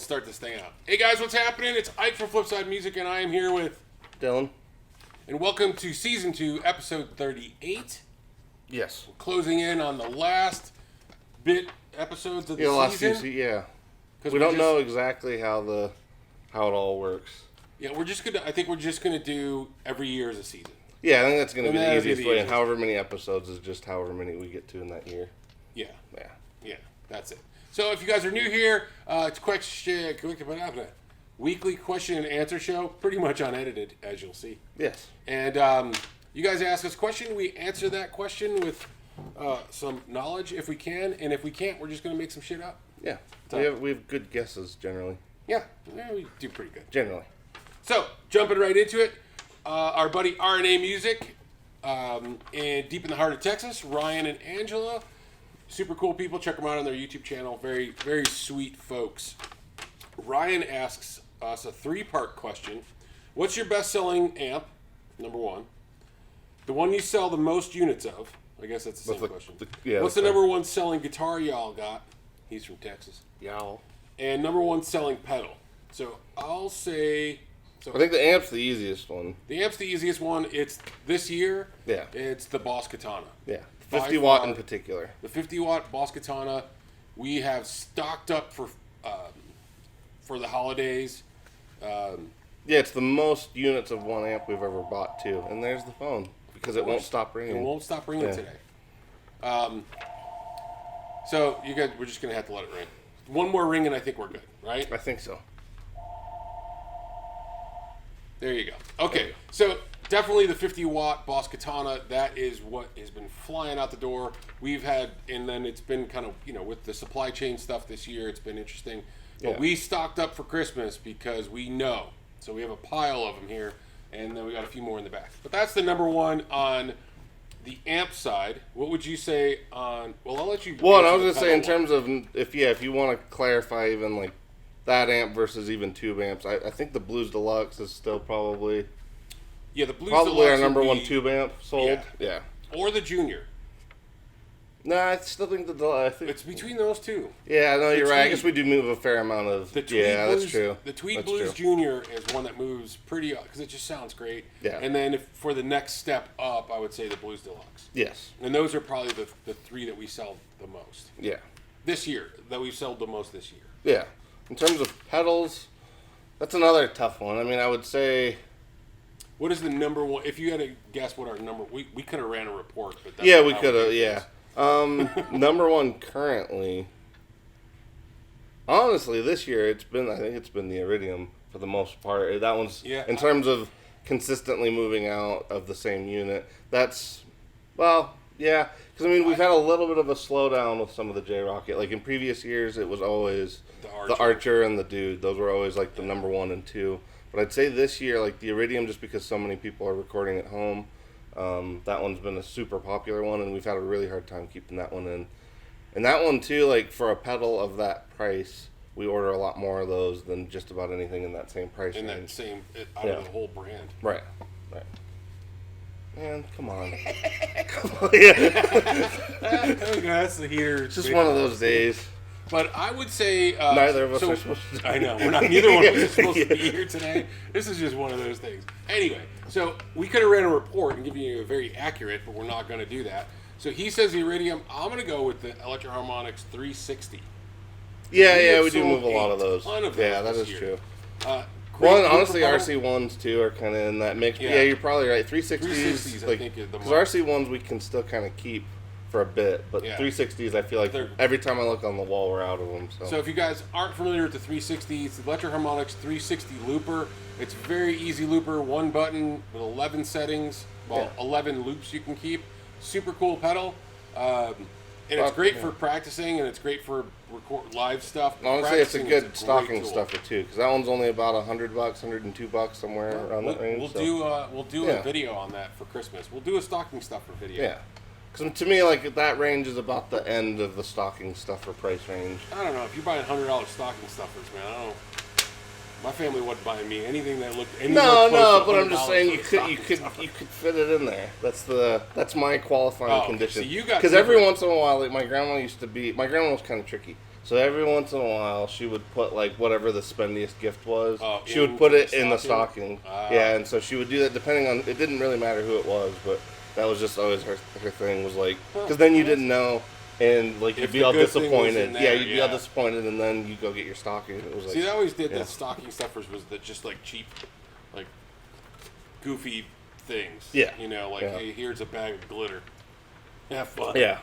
let's start this thing out. Hey guys, what's happening? It's Ike from Flipside Music, and I am here with Dylan. And welcome to Season 2, Episode 38. Yes. We're closing in on the last bit episodes of the season. We don't know exactly how it all works. Yeah, I think we're just gonna do every year as a season. Yeah, I think that's gonna be the easiest way. And however many episodes is just however many we get to in that year. Yeah, that's it. So if you guys are new here, it's weekly question and answer show, pretty much unedited, as you'll see. Yes. And you guys ask us a question, we answer that question with some knowledge if we can, and if we can't, we're just going to make some shit up. Yeah. We have good guesses generally. Yeah, we do pretty good. Generally. So, jumping right into it, our buddy RNA Music, and deep in the heart of Texas, Ryan and Angela. Super cool people. Check them out on their YouTube channel. Very, very sweet folks. Ryan asks us a 3-part question. What's your best-selling amp? Number 1. The one you sell the most units of. I guess that's the same question. What's the number 1 selling guitar y'all got? He's from Texas. Y'all. And number 1 selling pedal. So I'll say... I think the amp's the easiest one. The amp's the easiest one. It's this year. Yeah. It's the Boss Katana. Yeah. 50 watt in particular. The 50 watt Boss Katana. We have stocked up for the holidays. Yeah, it's the most units of one amp we've ever bought too. And there's the phone because it won't stop ringing. It won't stop ringing today. So you guys, we're just gonna have to let it ring. One more ring and I think we're good, right? I think so. There you go. Okay, so definitely the 50 watt Boss Katana. That is what has been flying out the door. We've had, and then it's been kind of, with the supply chain stuff this year, it's been interesting. But we stocked up for Christmas because we know. So we have a pile of them here, and then we got a few more in the back. But that's the number 1 on the amp side. What would you say on? Well, I'll let you. Well, I was gonna say in terms of if you want to clarify even like that amp versus even tube amps, I think the Blues Deluxe is still probably the Blues probably Deluxe our number 1 tube amp sold. Yeah. Or the Junior. No, I still think the Deluxe. It's between those two. Yeah, no, you're right. I guess we do move a fair amount of. That's true. The Tweed Blues Junior is one that moves pretty because it just sounds great. Yeah. And then for the next step up, I would say the Blues Deluxe. Yes. And those are probably the 3 that we sell the most. Yeah. This year that we've sold the most this year. Yeah. In terms of pedals, that's another tough one. I mean, I would say... What is the number 1... If you had to guess what our number... We could have ran a report, but that's... Yeah, we could have, yeah. Number 1 currently... Honestly, this year, I think it's been the Iridium for the most part. That one's... Yeah. In terms of consistently moving out of the same unit, that's... Well, yeah... Because, I mean, we've had a little bit of a slowdown with some of the J-Rocket. Like, in previous years, it was always the Archer and the Dude. Those were always, like, the number 1 and 2. But I'd say this year, like, the Iridium, just because so many people are recording at home, that one's been a super popular one, and we've had a really hard time keeping that one in. And that one, too, like, for a pedal of that price, we order a lot more of those than just about anything in that same price range. That same, out of the whole brand. Right. Man, come on. Come on. Yeah. That's the heater. It's just one of those days. But I would say... neither of us are supposed to. I know. Neither one of us is supposed to be here today. This is just one of those things. Anyway, so we could have ran a report and given you a very accurate, but we're not going to do that. So he says the Iridium. I'm going to go with the Electro Harmonix 360. Yeah, we do move a lot of those. That is year. true. Well, honestly, RC1s, too, are kind of in that mix. But yeah, you're probably right. 360s, I think, is the because RC1s we can still kind of keep for a bit, but 360s, I feel like every time I look on the wall, we're out of them. So if you guys aren't familiar with the 360s, it's the Electro Harmonix 360 looper. It's a very easy looper, 1 button with 11 settings, 11 loops you can keep. Super cool pedal. And it's great for practicing, and it's great for live stuff. Honestly, it's a good stocking stuffer too, because that one's only about $100, $102 somewhere around that range. We'll do a video on that for Christmas. We'll do a stocking stuffer video. Yeah, because to me, like that range is about the end of the stocking stuffer price range. I don't know if you're buying $100 stocking stuffers, man. I don't know. My family wasn't buying me anything that looked. No, but I'm just saying you could fit it in there. That's my qualifying condition. So you got because every once in a while, like my grandma was kind of tricky. So every once in a while, she would put like whatever the spendiest gift was. She would into put it the in the stocking? stocking. Yeah, and so she would do that depending on. It didn't really matter who it was, but that was just always her thing was like because then you didn't know. And like you'd If be the all good thing was disappointed. in there, Yeah, you'd be all yeah. disappointed, and then you go get your stocking. And it was like, See, they always did yeah. that stocking stuffers was the just like cheap, like goofy things. Yeah. You know, like, Yeah. hey, here's a bag of glitter. Have fun. Yeah.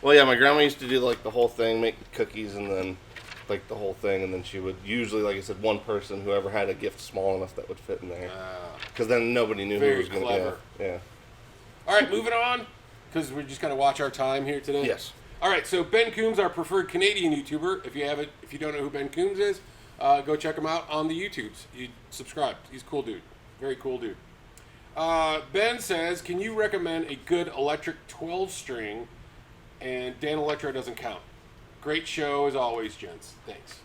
Well, yeah, my grandma used to do like the whole thing, make cookies, and then like the whole thing, and then she would usually, like I said, one person, whoever had a gift small enough that would fit in there, because then nobody knew who Very was going to. clever. Yeah. All right, moving on, because we're just gonna watch our time here today. Yes. All right, so Ben Coombs, our preferred Canadian YouTuber. If you don't know who Ben Coombs is, go check him out on the YouTubes. You subscribe. He's a cool dude. Very cool dude. Ben says, can you recommend a good electric 12-string? And Dan Electro doesn't count. Great show as always, gents. Thanks.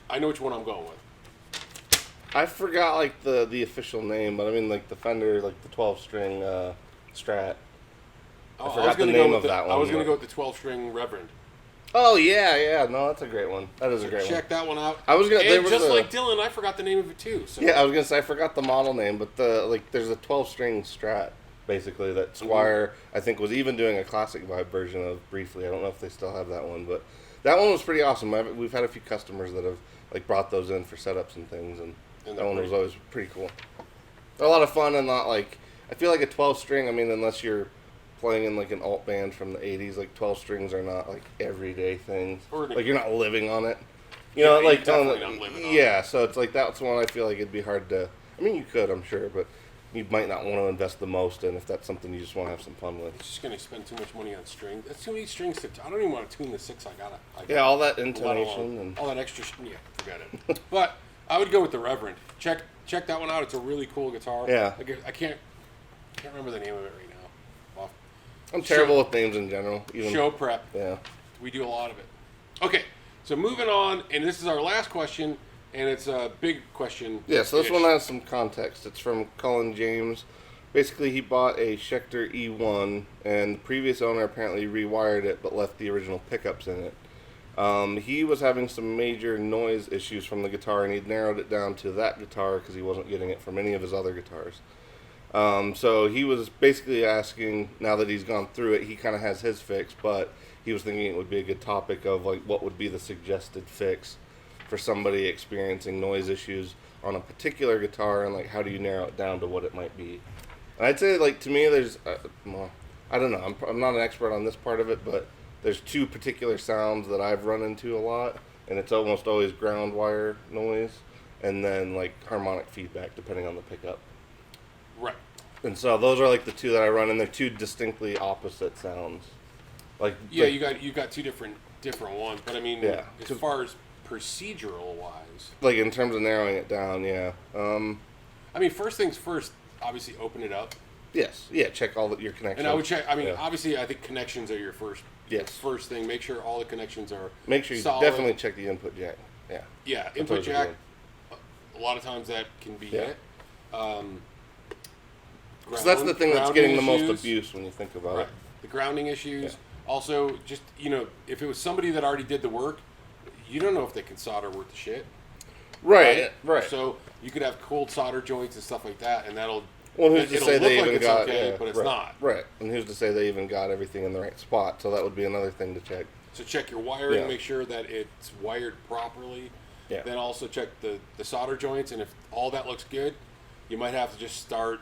I know which one I'm going with. I forgot like the official name, but I mean like the Fender, like the 12-string Strat. I forgot the name of that one. I was going to go with the 12-string Reverend. Oh yeah, no, that's a great one. That is a great one. Check that one out. I was gonna, and just like Dylan, I forgot the name of it too. So. Yeah, I was gonna say I forgot the model name, but there's a 12-string Strat basically that Squire I think was even doing a classic vibe version of briefly. I don't know if they still have that one, but that one was pretty awesome. We've had a few customers that have like brought those in for setups and things, and that one was always pretty cool. They're a lot of fun and not like I feel like a 12-string. I mean, unless you're playing in like an alt band from the 80s, like 12 strings are not like everyday things. Like you're not living on it. You know, like yeah, so it's like that's one I feel like it'd be hard to. I mean, you could, I'm sure, but you might not want to invest the most in if that's something you just want to have some fun with. It's just going to spend too much money on strings. That's too many strings to. I don't even want to tune the 6. I got yeah, all that intonation and all that extra. Yeah, forget it. But I would go with the Reverend. Check that one out. It's a really cool guitar. Yeah. I can't remember the name of it right now. I'm terrible with names in general. Even, show prep. Yeah. We do a lot of it. Okay, so moving on, and this is our last question, and it's a big question. Yeah, so this one has some context. It's from Colin James. Basically, he bought a Schecter E1, and the previous owner apparently rewired it, but left the original pickups in it. He was having some major noise issues from the guitar, and he'd narrowed it down to that guitar because he wasn't getting it from any of his other guitars. So he was basically asking, now that he's gone through it, he kind of has his fix, but he was thinking it would be a good topic of like what would be the suggested fix for somebody experiencing noise issues on a particular guitar, and like how do you narrow it down to what it might be. And I'd say like to me there's, well, I don't know, I'm not an expert on this part of it, but there's two particular sounds that I've run into a lot, and it's almost always ground wire noise and then like harmonic feedback depending on the pickup. Right. And so those are like the two that I run, and they're two distinctly opposite sounds. Like yeah, you got two different ones, but I mean, yeah, as far as procedural wise, like in terms of narrowing it down, yeah. I mean, first things first, obviously open it up. Yes, yeah. Check all your connections. And I would check. I mean, yeah. Obviously, I think connections are your first. Yes. First thing, make sure all the connections are. Make sure you solid. definitely check the input jack. Yeah. Yeah, input jack. A lot of times that can be hit. So that's the thing that's getting the most abuse when you think about it. The grounding issues. Yeah. Also, just, if it was somebody that already did the work, you don't know if they can solder worth the shit. Right. So you could have cold solder joints and stuff like that, and that'll. Well, who's to say they even got? Okay, but it's not. Right. And who's to say they even got everything in the right spot? So that would be another thing to check. So check your wiring, make sure that it's wired properly. Yeah. Then also check the solder joints, and if all that looks good, you might have to just start.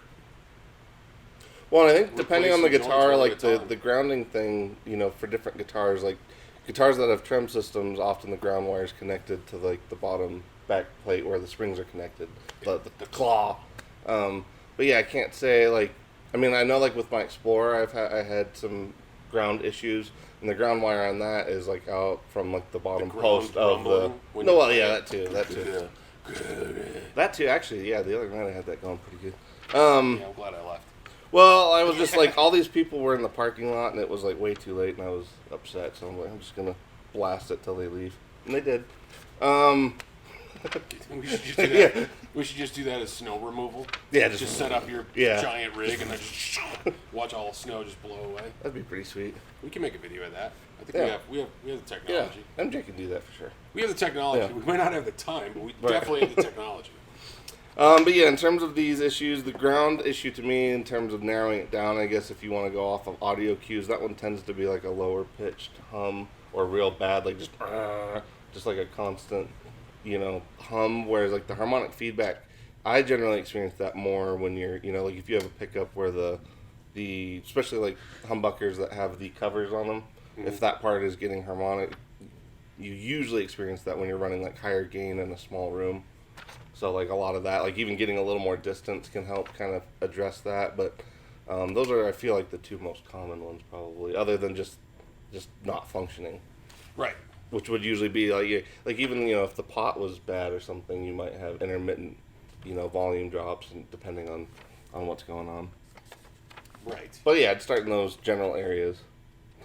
Well, I think depending on the guitar, like the grounding thing, for different guitars, like guitars that have trem systems, often the ground wire is connected to like the bottom back plate where the springs are connected, the claw. But yeah, I can't say like, I mean, I know like with my Explorer, I had some ground issues, and the ground wire on that is like out from like the bottom post of the. No, well, yeah, that too. That too, actually, yeah. The other night I had that going pretty good. Yeah, I'm glad I left. Well, I was just like, all these people were in the parking lot, and it was like way too late, and I was upset. So I'm like, I'm just gonna blast it till they leave, and they did. We should just do that. Yeah. We should just do that as snow removal. Yeah, just set up your giant rig and then just watch all the snow just blow away. That'd be pretty sweet. We can make a video of that. I think we have the technology. Yeah, MJ can do that for sure. We have the technology. Yeah. We might not have the time, but we definitely have the technology. But yeah, in terms of these issues, the ground issue to me, in terms of narrowing it down, I guess if you want to go off of audio cues, that one tends to be like a lower pitched hum or real bad, like just like a constant, hum. Whereas like the harmonic feedback, I generally experience that more when you're, like if you have a pickup where the especially like humbuckers that have the covers on them, if that part is getting harmonic, you usually experience that when you're running like higher gain in a small room. So like a lot of that, like even getting a little more distance can help kind of address that. But those are, I feel like, the two most common ones probably, other than just not functioning. Right. Which would usually be like even if the pot was bad or something, you might have intermittent volume drops, and depending on what's going on. Right. But yeah, I'd start in those general areas.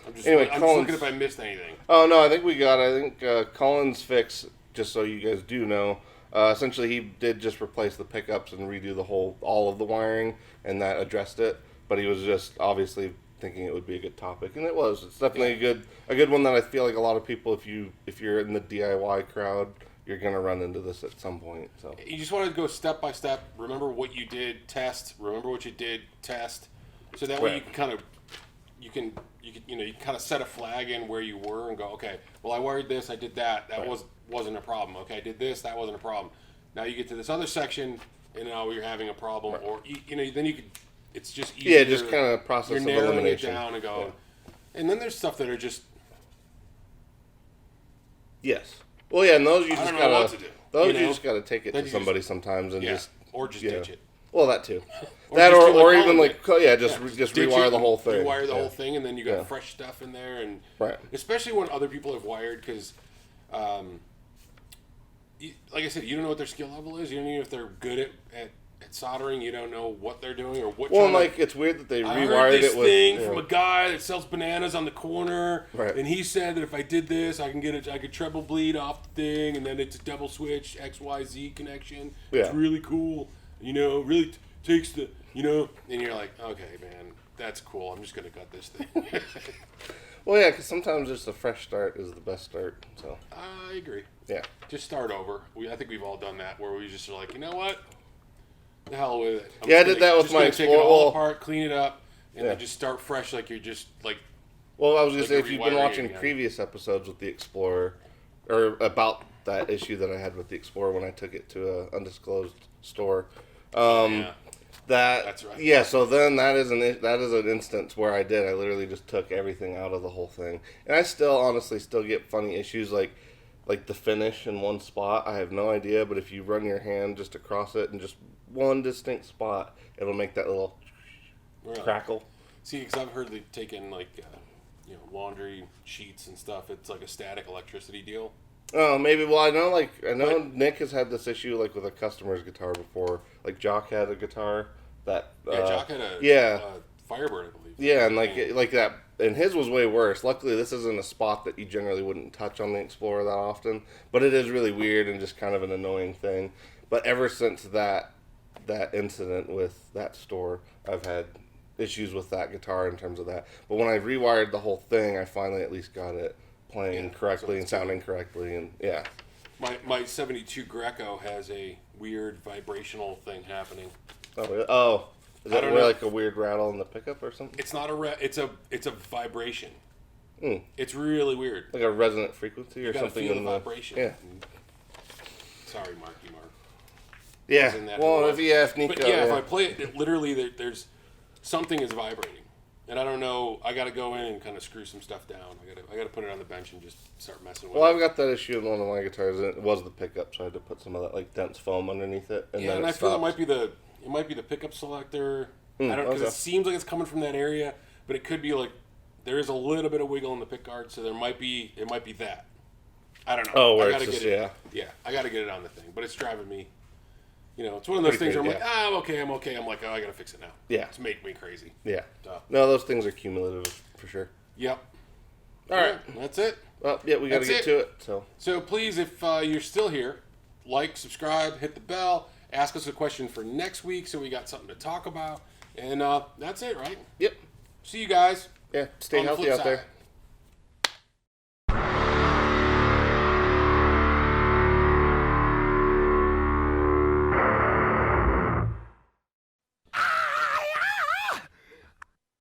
I'm just looking if I missed anything. Oh no, I think Colin's fix. Just so you guys do know. Essentially, he did just replace the pickups and redo all of the wiring, and that addressed it. But he was just obviously thinking it would be a good topic, and it was. It's definitely a good one that I feel like a lot of people, if you're in the DIY crowd, you're gonna run into this at some point. So you just want to go step by step. Remember what you did, test. Remember what you did, test. So that way you can kind of set a flag in where you were and go, okay, well I wired this, I did that. That wasn't a problem. Okay, I did this, that wasn't a problem. Now you get to this other section, and now you're having a problem, or then you could. It's just easier. Yeah, just kind of process of elimination. You're narrowing it down and go, and then there's stuff that are just. Yes. Well, yeah, and those you just gotta. What to do, you just gotta take it to somebody sometimes and ditch it. Well, that too. or even just rewire the whole thing. Rewire the whole thing, and then you got fresh stuff in there, and especially when other people have wired, because, like I said, you don't know what their skill level is. You don't know if they're good at soldering. You don't know what they're doing or what. Well, it's weird that they rewired I heard this it with thing from a guy that sells bananas on the corner, right. And he said that if I did this, I could treble bleed off the thing, and then it's a double switch XYZ connection. Yeah. It's really cool. Really takes the, and you're like, okay, man, that's cool. I'm just going to cut this thing. Well, yeah, because sometimes just a fresh start is the best start. So I agree. Yeah. Just start over. I think we've all done that, where we just are like, you know what? The hell with it. I did that with my Explorer. Take it all apart, clean it up, and then just start fresh, like you're just like. Well, I was going to say, if you've been watching previous episodes with the Explorer, or about that issue that I had with the Explorer when I took it to an undisclosed store. That's right. Yeah, so then that is an instance where I literally just took everything out of the whole thing, and I honestly get funny issues like the finish in one spot. I have no idea, but if you run your hand just across it in just one distinct spot, it'll make that little crackle. See, because I've heard they've taken laundry sheets and stuff. It's like a static electricity deal. Oh, maybe. Well, I know Nick has had this issue with a customer's guitar before. Like Jock had a guitar that. Jock had a Firebird, I believe. Yeah, and like that, and his was way worse. Luckily, this isn't a spot that you generally wouldn't touch on the Explorer that often, but it is really weird and just kind of an annoying thing. But ever since that incident with that store, I've had issues with that guitar in terms of that. But when I rewired the whole thing, I finally at least got it playing correctly and sounding correctly, and my 72 Greco has a weird vibrational thing happening. Oh, really? Oh, is that like a weird rattle in the pickup or something? It's not it's a vibration. It's really weird. Like a resonant frequency or something. Feel the vibration. Yeah. Sorry, Marky Mark. Yeah. Well, if Nico. But if I play it literally there's something is vibrating. And I don't know. I got to go in and kind of screw some stuff down. I got to put it on the bench and just start messing with it. Well, I've got that issue in one of my guitars. And it was the pickup, so I had to put some of that dense foam underneath it. And I feel it might be the pickup selector. I don't, because it seems like it's coming from that area, but it could be there is a little bit of wiggle in the pick guard, so it might be that. I don't know. Oh, where I gotta get it. Yeah, I got to get it on the thing, but it's driving me. It's one of those things where I'm like, I'm okay. I'm like, I got to fix it now. Yeah. It's making me crazy. Yeah. No, those things are cumulative for sure. Yep. All right. That's it. Well, yeah, we got to get to it. So please, if you're still here, like, subscribe, hit the bell, ask us a question for next week so we got something to talk about. And that's it, right? Yep. See you guys. Yeah, stay healthy out there.